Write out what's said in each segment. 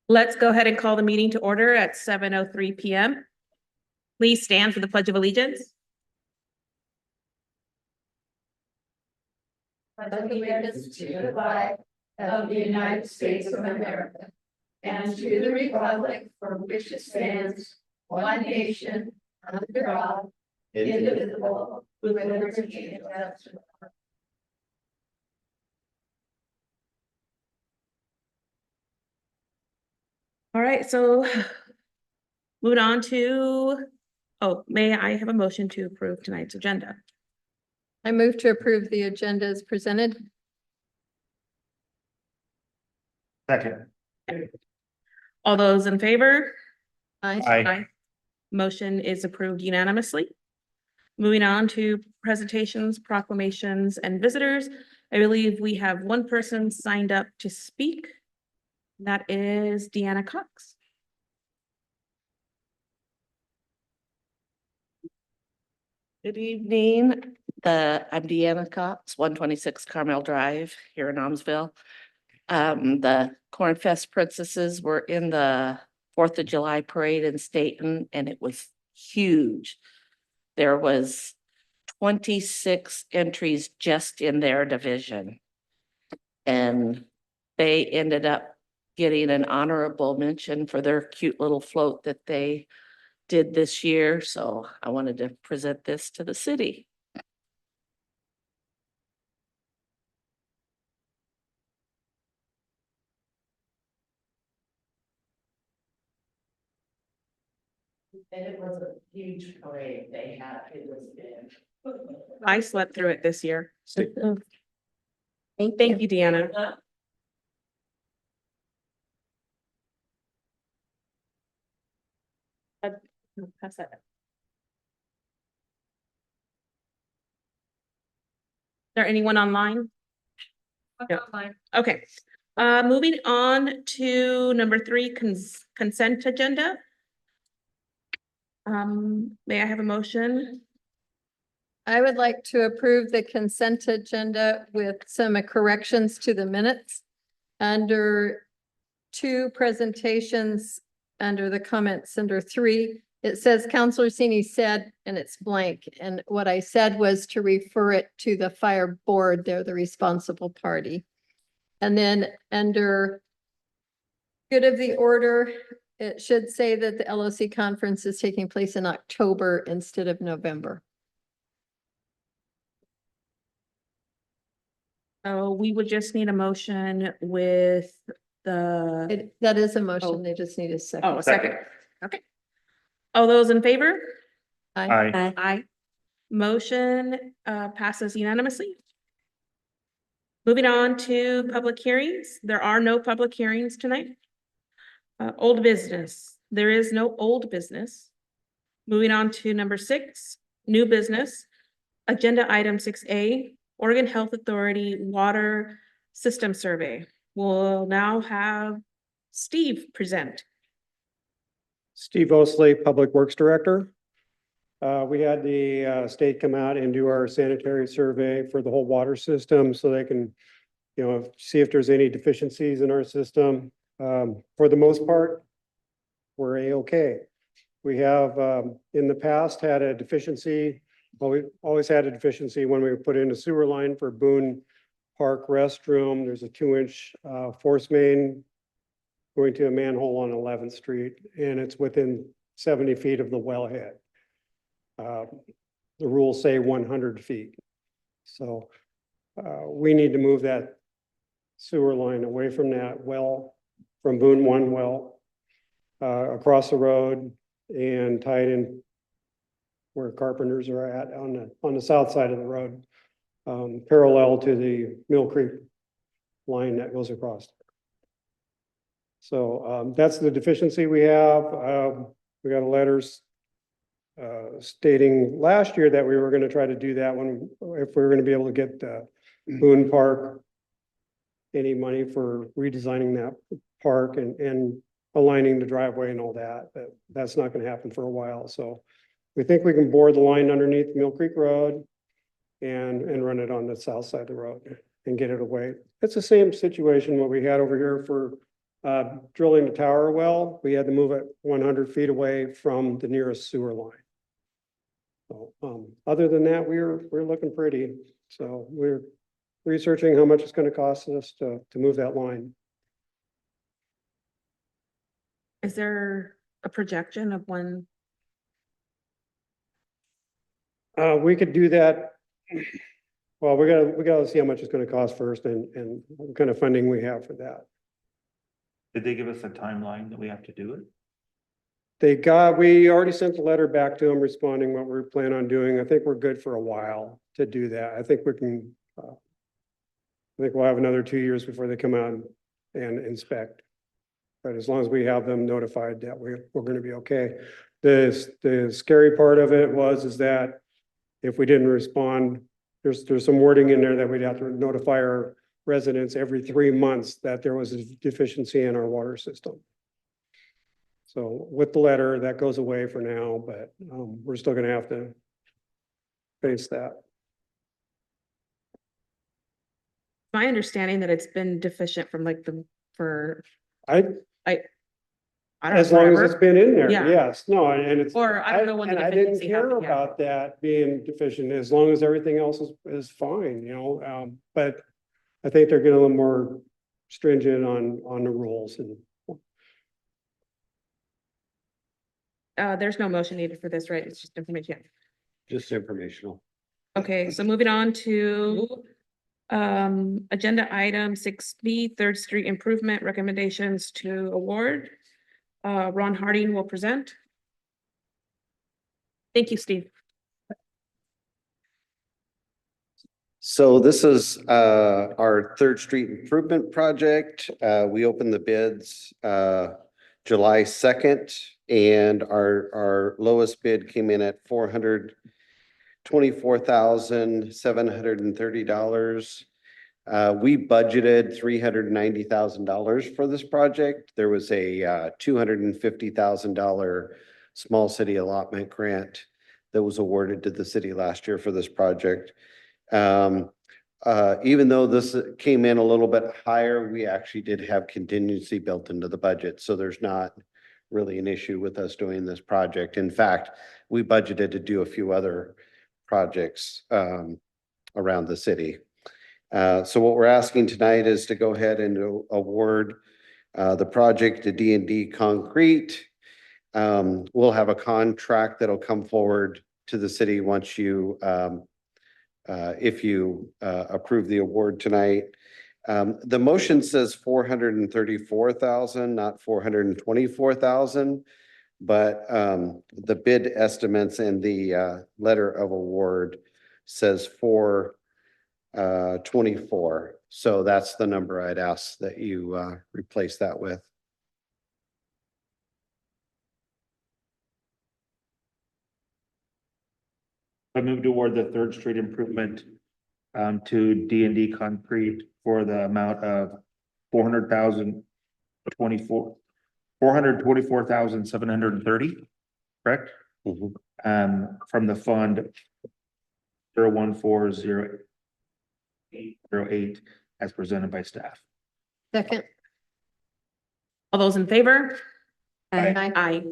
Let's go ahead and call the meeting to order at 7:03 p.m. Please stand for the Pledge of Allegiance. Pledge allegiance to the flag of the United States of America and to the republic for which it stands, one nation, under God, indivisible, with liberty and justice. All right, so moving on to, may I have a motion to approve tonight's agenda? I move to approve the agenda as presented. Second. All those in favor? Aye. Motion is approved unanimously. Moving on to presentations, proclamations, and visitors. I believe we have one person signed up to speak. That is Deanna Cox. Good evening. I'm Deanna Cox, 126 Carmel Drive here in Aumsville. The Corn Fest princesses were in the 4th of July parade in Staten, and it was huge. There was 26 entries just in their division. And they ended up getting an honorable mention for their cute little float that they did this year. So I wanted to present this to the city. And it was a huge parade they had. It was big. I slept through it this year. Thank Thank you, Deanna. Pass that. Is there anyone online? No. Okay, moving on to number 3, consent agenda. May I have a motion? I would like to approve the consent agenda with some corrections to the minutes. Under 2 presentations, under the comments under 3, it says Counselor Sini said, and it's blank. And what I said was to refer it to the fire board. They're the responsible party. And then under good of the order, it should say that the LOC conference is taking place in October instead of November. So we would just need a motion with the, That is a Oh. motion. They just need a second. a second. Okay. All those in favor? Aye. Aye. Motion passes unanimously. Moving on to public hearings. There are no public hearings tonight. Old business. There is no old business. Moving on to number 6, new business. Agenda item 6A, Oregon Health Authority Water System Survey. We'll now have Steve present. Steve Osley, Public Works Director. We had the state come out and do our sanitary survey for the whole water system so they can, see if there's any deficiencies in our system. For the most part, we're A-okay. We have in the past had a deficiency. Well, we always had a deficiency when we put in a sewer line for Boone Park restroom. There's a 2-inch force main going to a manhole on 11th Street, and it's within 70 feet of the wellhead. The rules say 100 feet. So we need to move that sewer line away from that well, from Boone 1 well, across the road and tie it in where carpenters are at on the south side of the road, parallel to the Mill Creek line that goes across. So that's the deficiency we have. We got a letters stating last year that we were going to try to do that when, if we were going to be able to get Boone Park any money for redesigning that park and aligning the driveway and all that. That's not going to happen for a while. So we think we can bore the line underneath Mill Creek Road and run it on the south side of the road and get it away. It's the same situation what we had over here for Drilling the tower well, we had to move it 100 feet away from the nearest sewer line. So, other than that, we're looking pretty. So we're researching how much it's going to cost us to move that line. Is there a projection of when? We could do that. Well, we gotta see how much it's gonna cost first and what kind of funding we have for that. Did they give us a timeline that we have to do it? We already sent the letter back to them responding what we're planning on doing. I think we're good for a while to do that. I think we can, I think we'll have another 2 years before they come out and inspect. But as long as we have them notified that we're gonna be okay. The scary part of it is that if we didn't respond, there's some wording in there that we'd have to notify our residents every 3 months that there was a deficiency in our water system. So with the letter, that goes away for now, but we're still gonna have to face that. My understanding that it's been deficient from like for, I I don't know, As long as forever. it's been in there, Yeah. yes, no, and it's. Or I don't know when the And I didn't deficiency care happened, yeah. about that being deficient, as long as everything else is fine, you know, but I think they're getting a little more stringent on the rules and. There's no motion needed for this, right? It's just information. Just informational. Okay, so moving on to agenda item 6B, Third Street Improvement Recommendations to Award. Ron Harding will present. Thank you, Steve. So this is our Third Street Improvement Project. We opened the bids July 2nd, and our lowest bid came in at $424,730. We budgeted $390,000 for this project. There was a $250,000 small city allotment grant that was awarded to the city last year for this project. Even though this came in a little bit higher, we actually did have contingency built into the budget. So there's not really an issue with us doing this project. In fact, we budgeted to do a few other projects around the city. So what we're asking tonight is to go ahead and award the project to D&D Concrete. We'll have a contract that'll come forward to the city once you if you approve the award tonight. The motion says 434,000, not 424,000, but the bid estimates and the letter of award says 424. So that's the number I'd ask that you replace that with. I moved toward the Third Street improvement to D&D Concrete for the amount of $424,730, correct? Mhm. From the fund 0140808 as presented by staff. Second. All those in favor? Aye. Aye.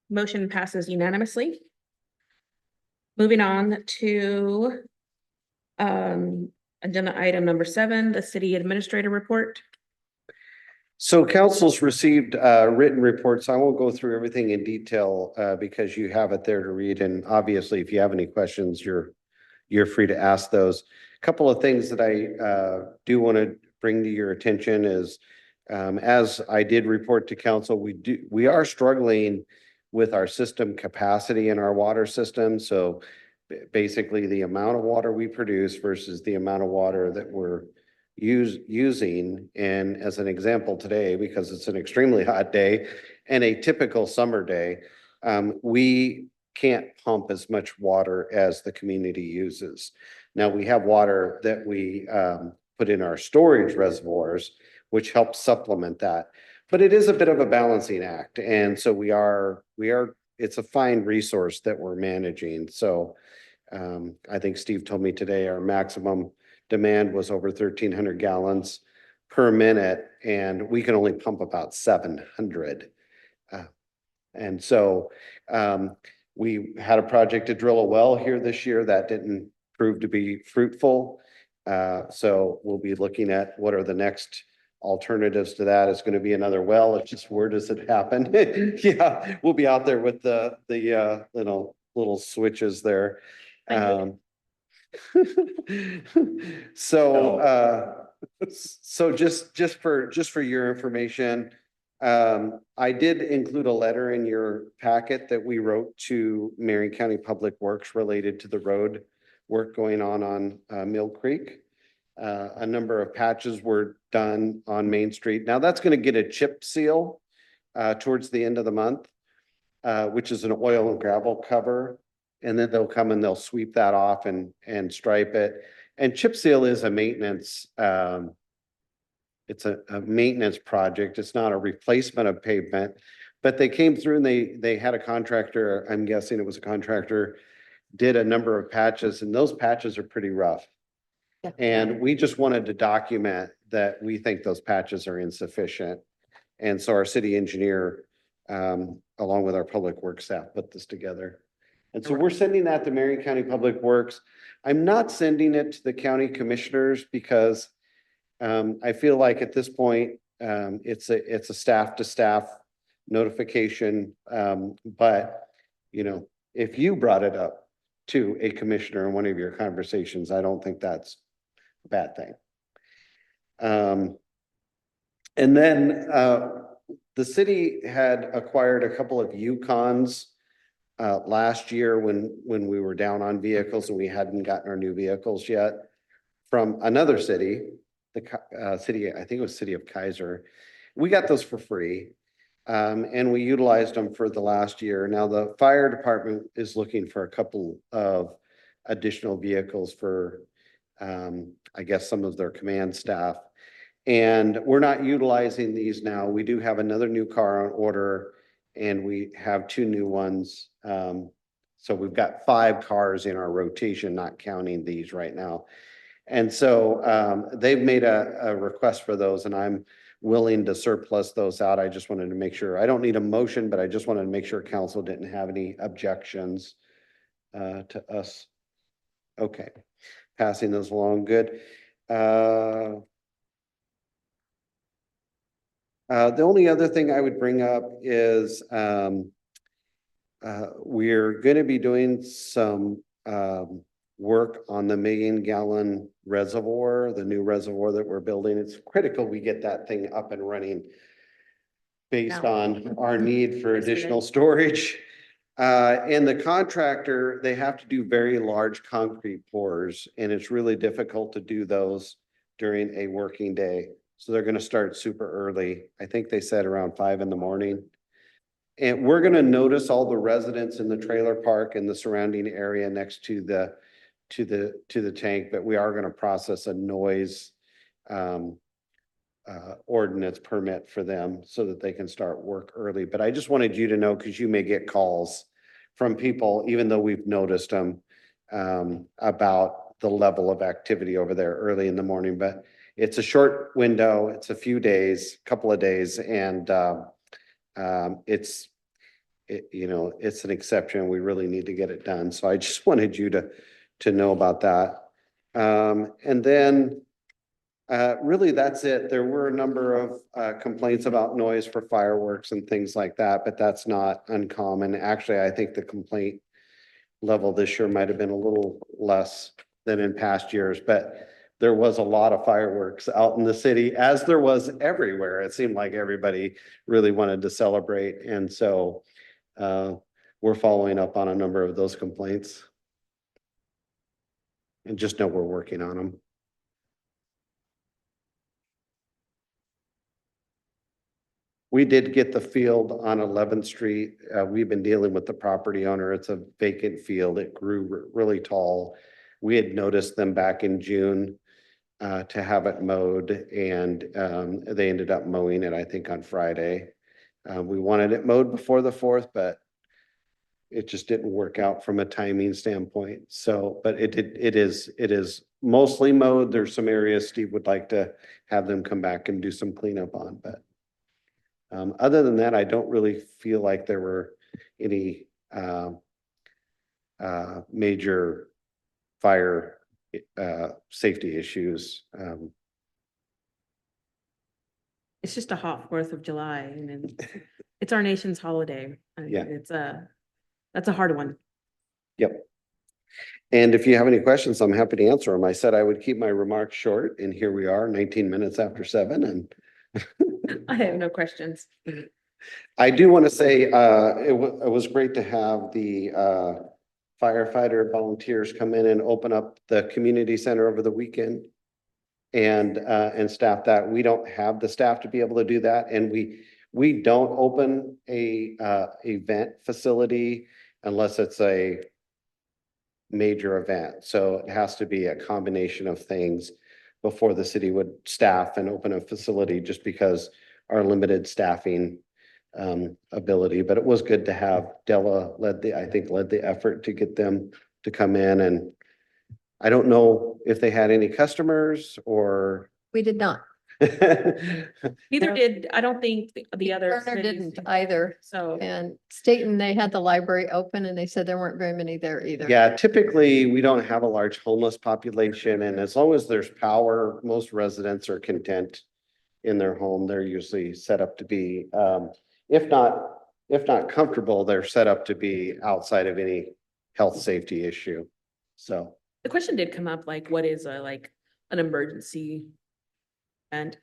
Motion passes unanimously. Moving on to agenda item number 7, the city administrator report. So council's received written reports. I won't go through everything in detail because you have it there to read. And obviously, if you have any questions, you're free to ask those. A couple of things that I do want to bring to your attention is, as I did report to council, we are struggling with our system capacity in our water system. So basically the amount of water we produce versus the amount of water that we're using. And as an example today, because it's an extremely hot day and a typical summer day, we can't pump as much water as the community uses. Now we have water that we put in our storage reservoirs, which helps supplement that. But it is a bit of a balancing act. And so it's a fine resource that we're managing. So I think Steve told me today our maximum demand was over 1,300 gallons per minute, and we can only pump about 700. And so we had a project to drill a well here this year that didn't prove to be fruitful. So we'll be looking at what are the next alternatives to that. It's going to be another well. It's just where does it happen? Yeah, we'll be out there with the little switches there. So so just for your information, I did include a letter in your packet that we wrote to Marion County Public Works related to the road work going on Mill Creek. A number of patches were done on Main Street. Now that's going to get a chip seal towards the end of the month, which is an oil and gravel cover. And then they'll come and they'll sweep that off and stripe it. And chip seal is a maintenance, it's a maintenance project. It's not a replacement of pavement, but they came through and they had a contractor, I'm guessing it was a contractor, did a number of patches, and those patches are pretty rough. Yeah. And we just wanted to document that we think those patches are insufficient. And so our city engineer, along with our public works staff, put this together. And so we're sending that to Marion County Public Works. I'm not sending it to the county commissioners because I feel like at this point, it's a staff to staff notification. But you know, if you brought it up to a commissioner in one of your conversations, I don't think that's a bad thing. And then the city had acquired a couple of Yukons last year when we were down on vehicles and we hadn't gotten our new vehicles yet from another city, the city, I think it was City of Kaiser. We got those for free. And we utilized them for the last year. Now the fire department is looking for a couple of additional vehicles for, I guess, some of their command staff. And we're not utilizing these now. We do have another new car on order and we have 2 new ones. So we've got 5 cars in our rotation, not counting these right now. And so they've made a request for those and I'm willing to surplus those out. I just wanted to make sure, I don't need a motion, but I just wanted to make sure council didn't have any objections to us. Okay, passing those along, good. The only other thing I would bring up is we're going to be doing some work on the 1,000,000-gallon reservoir, the new reservoir that we're building. It's critical we get that thing up and running based on our need for additional storage. And the contractor, they have to do very large concrete pours, and it's really difficult to do those during a working day. So they're going to start super early. I think they said around 5 in the morning. And we're going to notice all the residents in the trailer park and the surrounding area next to the tank, but we are going to process a noise ordinance permit for them so that they can start work early. But I just wanted you to know, because you may get calls from people, even though we've noticed them, about the level of activity over there early in the morning. But it's a short window. It's a few days, couple of days, and it's an exception. We really need to get it done. So I just wanted you to know about that. And then really that's it. There were a number of complaints about noise for fireworks and things like that, but that's not uncommon. Actually, I think the complaint level this year might have been a little less than in past years, but there was a lot of fireworks out in the city, as there was everywhere. It seemed like everybody really wanted to celebrate. And so we're following up on a number of those complaints. And just know we're working on them. We did get the field on 11th Street. We've been dealing with the property owner. It's a vacant field. It grew really tall. We had noticed them back in June to have it mowed, and they ended up mowing it, I think, on Friday. We wanted it mowed before the 4th, but it just didn't work out from a timing standpoint. So, but it is mostly mowed. There's some areas Steve would like to have them come back and do some cleanup on, but other than that, I don't really feel like there were any major fire safety issues. It's just a hot 4th of July and then it's our nation's holiday. I mean, Yeah. That's a hard one. Yep. And if you have any questions, I'm happy to answer them. I said I would keep my remarks short, and here we are, 19 minutes after 7, and I have no questions. I do want to say, it was great to have the firefighter volunteers come in and open up the community center over the weekend and staff that. We don't have the staff to be able to do that, and we don't open a event facility unless it's a major event. So it has to be a combination of things before the city would staff and open a facility, just because our limited staffing ability. But it was good to have Della led the effort to get them to come in. And I don't know if they had any customers or We did not. Neither did, I don't think the other Turner cities didn't did. either. So And Staten, they had the library open and they said there weren't very many there either. Yeah, typically, we don't have a large homeless population, and as long as there's power, most residents are content in their home. They're usually set up to be, if not comfortable, they're set up to be outside of any health safety issue. So, the question did come up, like, what is like an emergency? And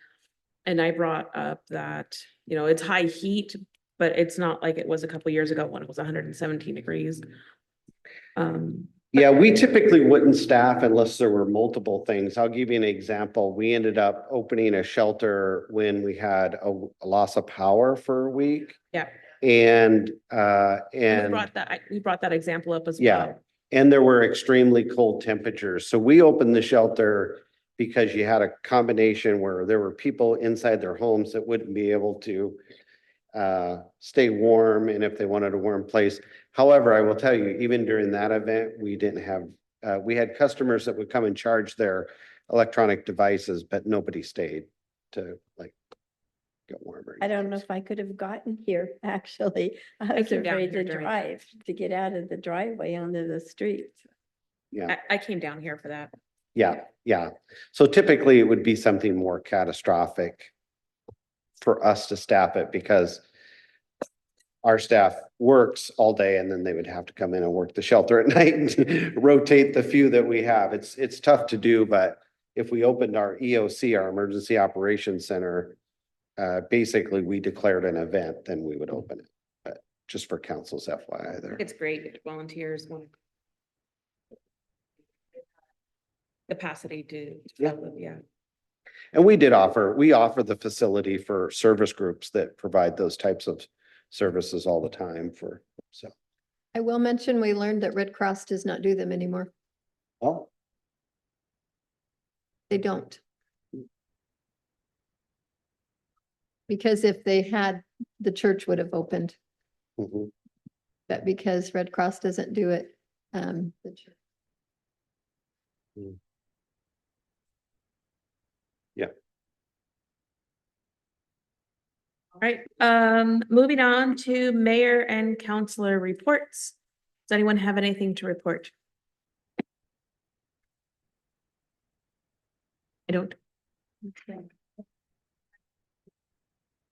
I brought up that, it's high heat, but it's not like it was a couple years ago when it was 117 degrees. yeah, we typically wouldn't staff unless there were multiple things. I'll give you an example. We ended up opening a shelter when we had a loss of power for a week. Yeah. And We brought that example up as yeah, well. and there were extremely cold temperatures. So we opened the shelter because you had a combination where there were people inside their homes that wouldn't be able to stay warm, and if they wanted a warm place. However, I will tell you, even during that event, we didn't have, we had customers that would come and charge their electronic devices, but nobody stayed to like get warmer. I don't know if I could have gotten here, actually. I was came down afraid here to during- drive, to get out of the driveway onto the street. Yeah, I came down here for that. yeah, yeah. So typically it would be something more catastrophic for us to staff it, because our staff works all day and then they would have to come in and work the shelter at night and rotate the few that we have. It's tough to do, but if we opened our EOC, our Emergency Operations Center, basically we declared an event, then we would open it. But just for council's FYI there. It's great if volunteers want capacity to. Yeah. Yeah. And we offer the facility for service groups that provide those types of services all the time so. I will mention, we learned that Red Cross does not do them anymore. Oh, They don't. Because if they had, the church would have opened, mhm. but because Red Cross doesn't do it, the church. All right, moving on to mayor and councilor reports. Does anyone have anything to report? I don't.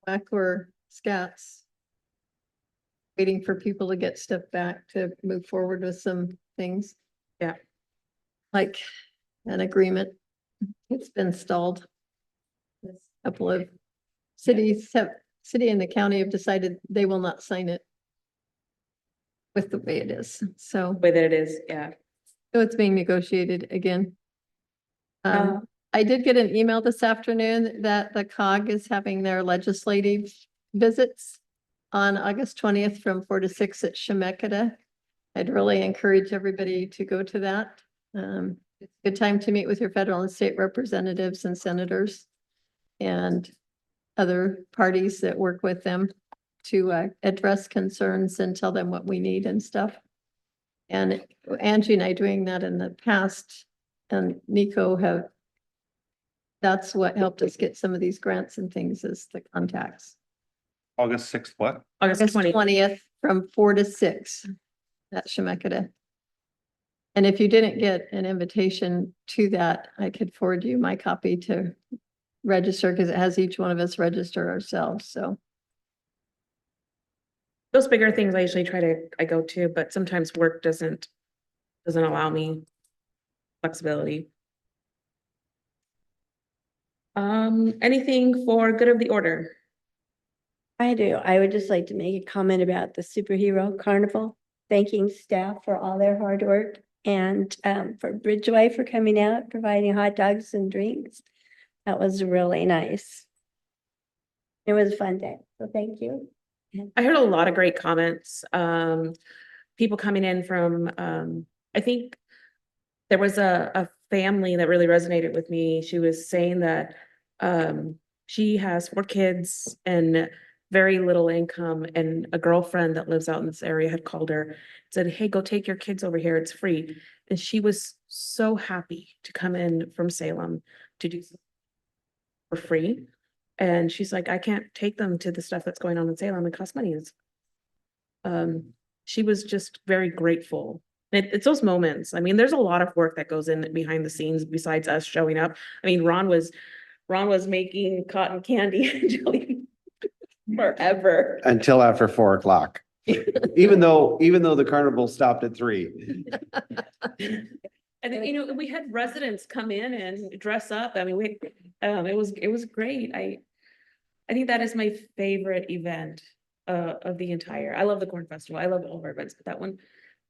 Back or scats. Waiting for people to get stuff back to move forward with some things. Yeah. Like an agreement. It's been stalled. A couple of city and the county have decided they will not sign it with the way it is. So, Way that it is, yeah. so it's being negotiated again. Uh, I did get an email this afternoon that the COG is having their legislative visits on August 20th from 4 to 6 at Chemeketa. I'd really encourage everybody to go to that. It's a good time to meet with your federal and state representatives and senators and other parties that work with them to address concerns and tell them what we need and stuff. And Angie and I doing that in the past and Nico have, that's what helped us get some of these grants and things is the contacts. August sixth, what? August August 20th. 20th from 4 to 6 at Chemeketa. And if you didn't get an invitation to that, I could forward you my copy to register because it has each one of us register ourselves. So Those bigger things I usually I go to, but sometimes work doesn't allow me flexibility. Anything for good of the order? I do. I would just like to make a comment about the superhero carnival, thanking staff for all their hard work and for Bridgeway for coming out, providing hot dogs and drinks. That was really nice. It was a fun day, so thank you. I heard a lot of great comments. People coming in from, I think there was a family that really resonated with me. She was saying that, she has 4 kids and very little income, and a girlfriend that lives out in this area had called her, said, "Hey, go take your kids over here. It's free." And she was so happy to come in from Salem to do something for free. And she's like, "I can't take them to the stuff that's going on in Salem. It costs money." She was just very grateful. It's those moments. I mean, there's a lot of work that goes in behind the scenes besides us showing up. I mean, Ron was making cotton candy until forever. Until after 4 o'clock. Even though the carnival stopped at 3. And then, you know, we had residents come in and dress up. I mean, it was great. I think that is my favorite event of the entire. I love the Corn Festival. I love all of our events, but that one's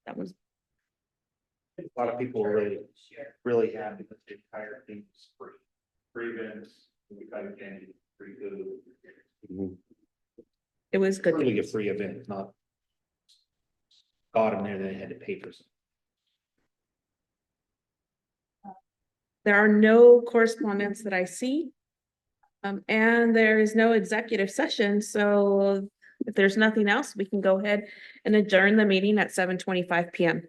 A lot of people were really happy that the entire thing was free. Free events, we got candy, free food. it was good. Really a free event, not got them there, they had to pay for something. There are no correspondence that I see. And there is no executive session, so if there's nothing else, we can go ahead and adjourn the meeting at 7:25 PM.